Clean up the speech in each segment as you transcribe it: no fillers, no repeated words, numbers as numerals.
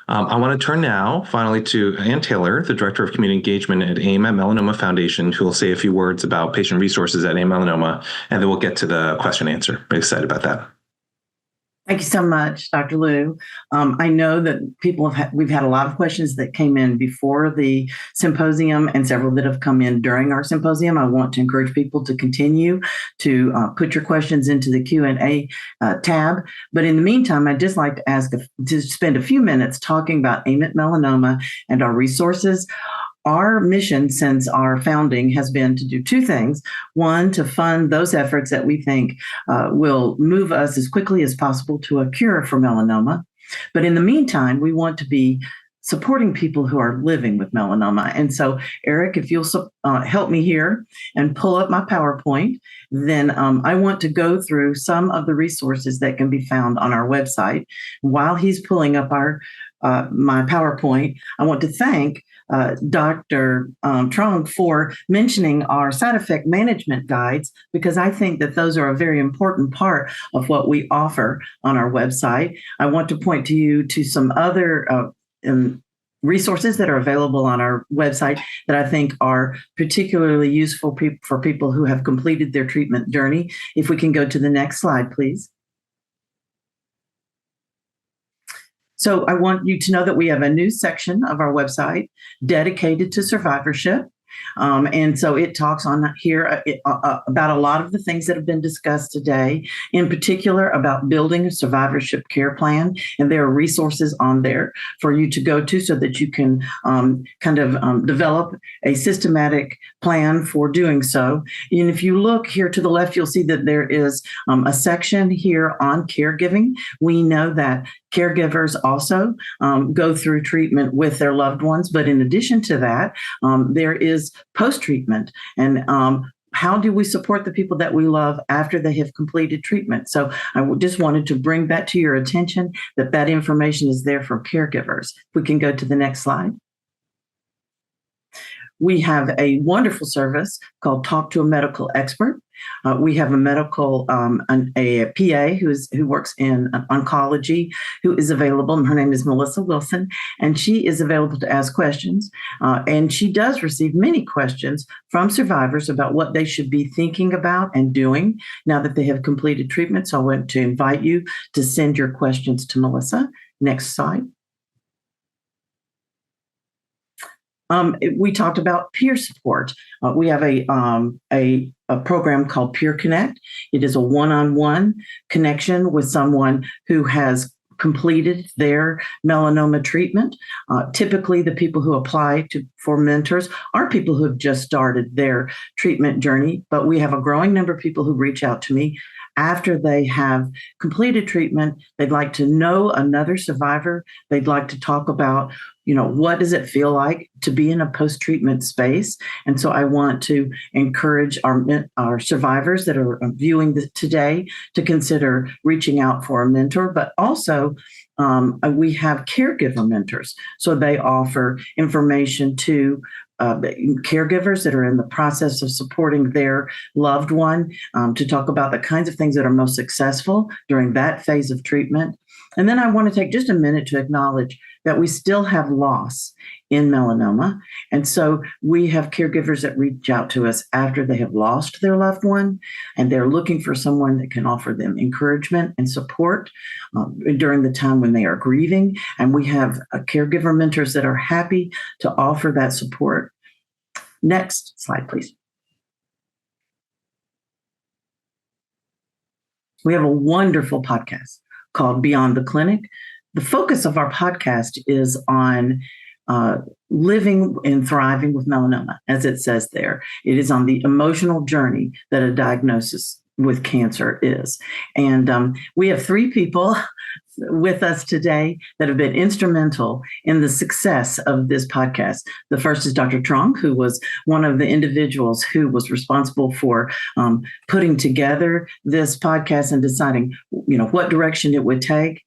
I want to turn now finally to Ann Taylor, the Director of Community Engagement at AIM at Melanoma Foundation, who will say a few words about patient resources at AIM Melanoma, and then we'll get to the question and answer. I'm excited about that. Thank you so much, Dr. Liu. I know that we've had a lot of questions that came in before the symposium and several that have come in during our symposium. I want to encourage people to continue to put your questions into the Q&A tab. But in the meantime, I'd just like to spend a few minutes talking about AIM at Melanoma and our resources. Our mission since our founding has been to do two things. One, to fund those efforts that we think will move us as quickly as possible to a cure for melanoma. But in the meantime, we want to be supporting people who are living with melanoma. And so, Eric, if you'll help me here and pull up my PowerPoint, then I want to go through some of the resources that can be found on our website. While he's pulling up my PowerPoint, I want to thank Dr. Trong for mentioning our side effect management guides, because I think that those are a very important part of what we offer on our website. I want to point to you to some other resources that are available on our website that I think are particularly useful for people who have completed their treatment journey. If we can go to the next slide, please. So I want you to know that we have a new section of our website dedicated to survivorship. And so it talks on here about a lot of the things that have been discussed today, in particular about building a survivorship care plan. And there are resources on there for you to go to so that you can develop a systematic plan for doing so. And if you look here to the left, you'll see that there is a section here on caregiving. We know that caregivers also go through treatment with their loved ones. But in addition to that, there is post-treatment. And how do we support the people that we love after they have completed treatment? So I just wanted to bring that to your attention, that information is there for caregivers. If we can go to the next slide. We have a wonderful service called Talk to a Medical Expert. We have a a PA who works in oncology, who is available. Her name is Melissa Wilson, and she is available to ask questions. And she does receive many questions from survivors about what they should be thinking about and doing now that they have completed treatment. So I want to invite you to send your questions to Melissa. Next slide. We talked about peer support. We have a program called Peer Connect. It is a one-on-one connection with someone who has completed their melanoma treatment. Typically, the people who apply for mentors are people who have just started their treatment journey, but we have a growing number of people who reach out to me after they have completed treatment. They'd like to know another survivor. They'd like to talk about, what does it feel like to be in a post-treatment space? And so I want to encourage our survivors that are viewing this today to consider reaching out for a mentor, but also we have caregiver mentors. So they offer information to caregivers that are in the process of supporting their loved one, to talk about the kinds of things that are most successful during that phase of treatment. And then I want to take just a minute to acknowledge that we still have loss in melanoma. And so we have caregivers that reach out to us after they have lost their loved one, and they're looking for someone that can offer them encouragement and support during the time when they are grieving. And we have caregiver mentors that are happy to offer that support. Next slide, please. We have a wonderful podcast called Beyond the Clinic. The focus of our podcast is on living and thriving with melanoma, as it says there. It is on the emotional journey that a diagnosis with cancer is. And we have three people with us today that have been instrumental in the success of this podcast. The first is Dr. Trong, who was one of the individuals who was responsible for putting together this podcast and deciding, what direction it would take.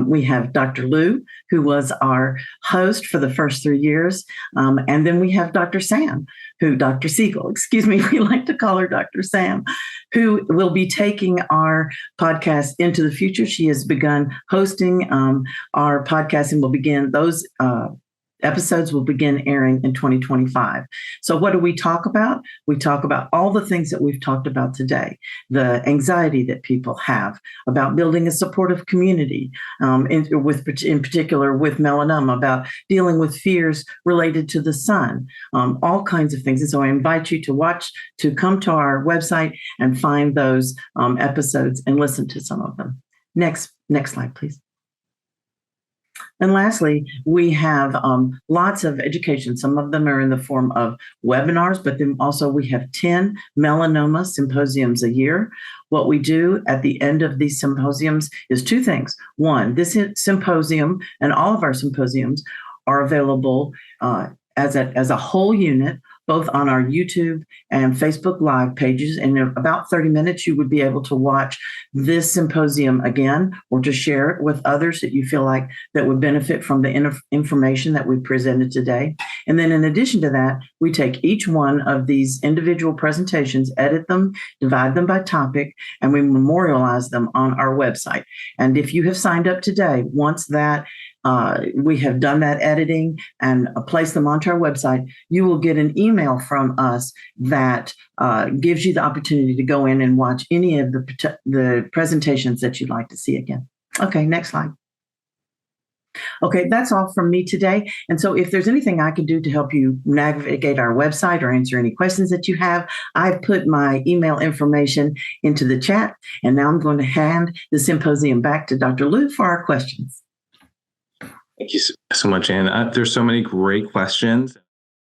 We have Dr. Liu, who was our host for the first 3 years. And then we have Dr. Sam, Dr. Siegel, excuse me, we like to call her Dr. Sam, who will be taking our podcast into the future. She has begun hosting our podcast and will begin those episodes will begin airing in 2025. So what do we talk about? We talk about all the things that we've talked about today, the anxiety that people have about building a supportive community, in particular with melanoma, about dealing with fears related to the sun, all kinds of things. And so I invite you to come to our website and find those episodes and listen to some of them. Next slide, please. And lastly, we have lots of education. Some of them are in the form of webinars, but then also we have 10 melanoma symposiums a year. What we do at the end of these symposiums is two things. One, this symposium and all of our symposiums are available as a whole unit, both on our YouTube and Facebook Live pages. In about 30 minutes, you would be able to watch this symposium again or to share it with others that you feel like that would benefit from the information that we presented today. And then in addition to that, we take each one of these individual presentations, edit them, divide them by topic, and we memorialize them on our website. And if you have signed up today, once that we have done that editing and placed them onto our website, you will get an email from us that gives you the opportunity to go in and watch any of the presentations that you'd like to see again. Okay, next slide. Okay, that's all from me today. And so if there's anything I can do to help you navigate our website or answer any questions that you have, I've put my email information into the chat. And now I'm going to hand the symposium back to Dr. Lou for our questions. Thank you so much, Anne. There's so many great questions.